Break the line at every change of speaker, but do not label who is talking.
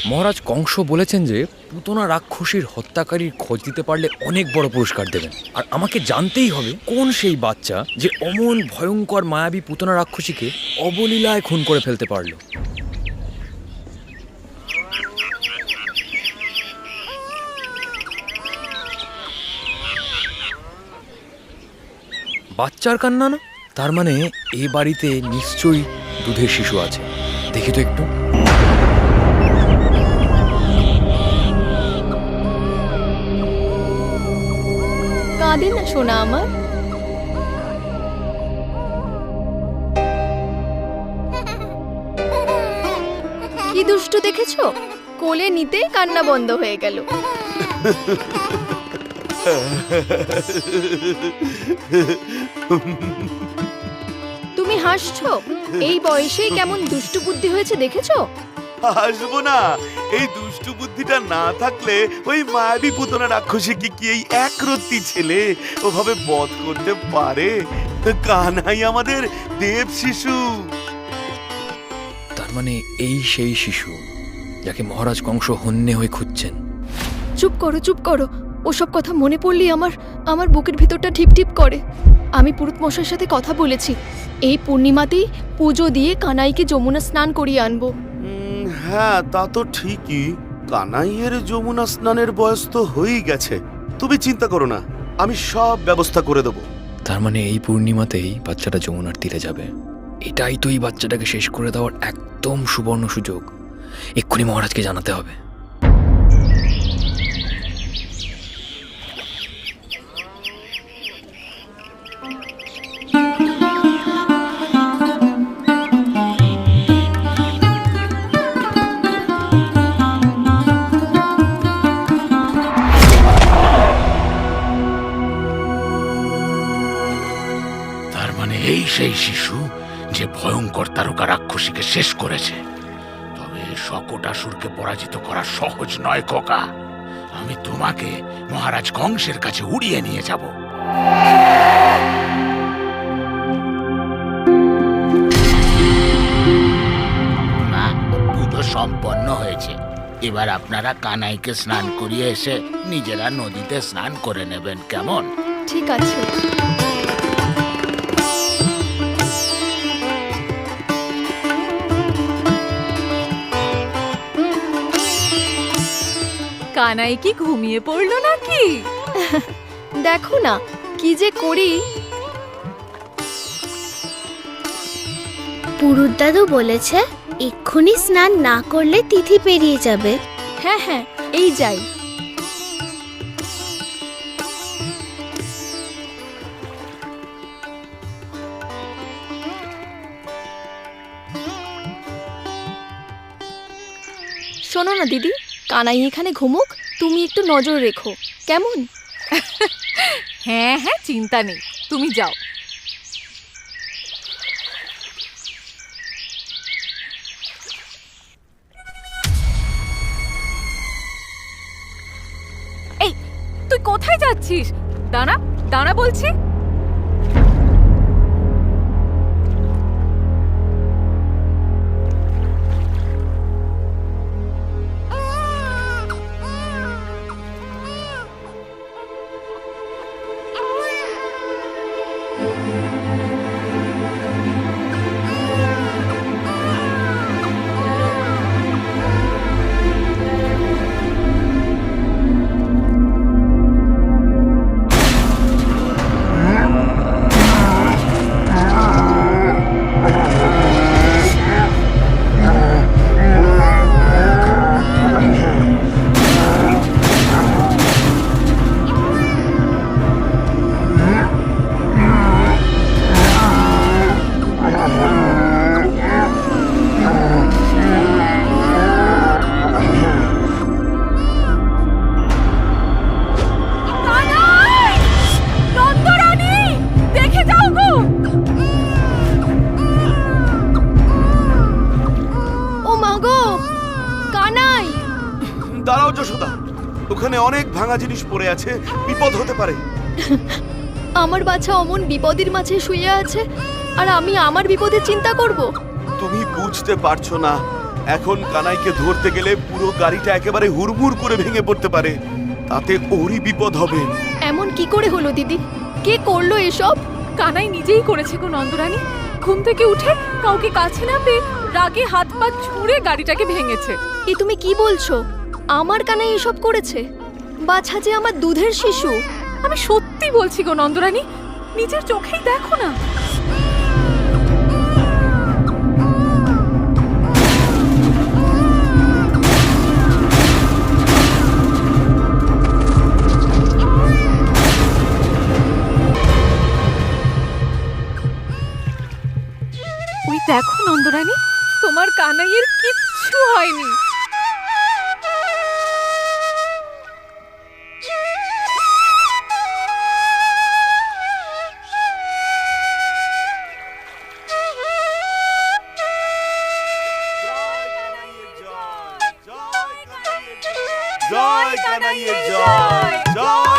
মহারাজ কংস বলেছেন যে পুতনা রাক্ষসীর হত্যাকারীর খোঁজ দিতে পারলে অনেক বড় পুরস্কার দেবেন। আর আমাকে জানতেই হবে কোন সেই বাচ্চা যে অমন ভয়ঙ্কর মায়াবী পুতনা রাক্ষসীকে অবলীলায় খুন করে ফেলতে পারলো। বাচ্চার কান্না না, তার মানে এ বাড়িতে নিশ্চয়ই দুধের শিশু আছে। দেখি তো একটু।
কাঁদে না সোনা আমার। কি দুষ্টু দেখেছো, কোলে নিতেই কান্না বন্ধ হয়ে গেল। তুমি হাসছো, এই বয়সেই কেমন দুষ্টু বুদ্ধি হয়েছে দেখেছো?
হাসবো না, এই দুষ্টু বুদ্ধিটা না থাকলে ওই মায়াবী পুতনা রাক্ষসী কি এই একরত্তি ছেলে ওভাবে বধ করতে পারে? কানাই আমাদের দেব শিশু।
তার মানে এই সেই শিশু যাকে মহারাজ কংস হন্যে হয়ে খুঁজছেন।
চুপ করো চুপ করো, ওসব কথা মনে পড়লেই আমার বুকের ভিতরটা ঢিপ ঢিপ করে। আমি পুরুত মশাইয়ের সাথে কথা বলেছি, এই পূর্ণিমাতেই পুজো দিয়ে কানাইকে যমুনা স্নান করিয়ে আনবো।
হ্যাঁ, তা তো ঠিকই। কানাইয়ের যমুনা স্নানের বয়স তো হয়েই গেছে। তুমি চিন্তা করো না, আমি সব ব্যবস্থা করে দেবো।
তার মানে এই পূর্ণিমাতেই বাচ্চাটা যমুনার তীরে যাবে। এটাই তো এই বাচ্চাটাকে শেষ করে দেওয়ার একদম সুবর্ণ সুযোগ। এক্ষুনি মহারাজকে জানাতে হবে।
এই সেই শিশু যে ভয়ঙ্কর তারকা রাক্ষসীকে শেষ করেছে। তবে শকটাসুরকে পরাজিত করা সহজ নয় খোকা। আমি তোমাকে মহারাজ কংসের কাছে উড়িয়ে নিয়ে যাব। না, পুজো সম্পন্ন হয়েছে। এবার আপনারা কানাইকে স্নান করিয়ে এসে নিজেরা নদীতে স্নান করে নেবেন, কেমন?
ঠিক আছে।
কানাই কি ঘুমিয়ে পড়লো নাকি?
দেখো না কি যে করি।
পুরুত দাদু বলেছে এক্ষুনি স্নান না করলে তিথি পেরিয়ে যাবে।
হ্যাঁ হ্যাঁ, এই যাই। শোনো না দিদি, কানাই এখানে ঘুমুক, তুমি একটু নজর রেখো, কেমন?
হ্যাঁ হ্যাঁ, চিন্তা নেই, তুমি যাও। এই, তুই কোথায় যাচ্ছিস? দাঁড়া দাঁড়া বলছি।
দাঁড়াও যশোদা, ওখানে অনেক ভাঙা জিনিস পড়ে আছে, বিপদ হতে পারে।
আমার বাচ্চা অমন বিপদের মাঝে শুয়ে আছে, আর আমি আমার বিপদের চিন্তা করব?
তুমি বুঝতে পারছো না, এখন কানাইকে ধরতে গেলে পুরো গাড়িটা একেবারে হুড়মুড় করে ভেঙে পড়তে পারে, তাতে ওরই বিপদ হবে।
এমন কি করে হলো দিদি? কে করলো এসব?
কানাই নিজেই করেছে গো নন্দরানী। ঘুম থেকে উঠে কাউকে কাছে না পেয়ে রাগে হাত পা ছুঁড়ে গাড়িটাকে ভেঙেছে।
এ তুমি কি বলছো? আমার কানাই এসব করেছে? বাছা যে আমার দুধের শিশু।
আমি সত্যি বলছি গো নন্দরানী, নিজের চোখেই দেখো না। ওই দেখো নন্দরানী, তোমার কানাইয়ের কিচ্ছু হয়নি।
জয় কানাইয়ের জয়, জয়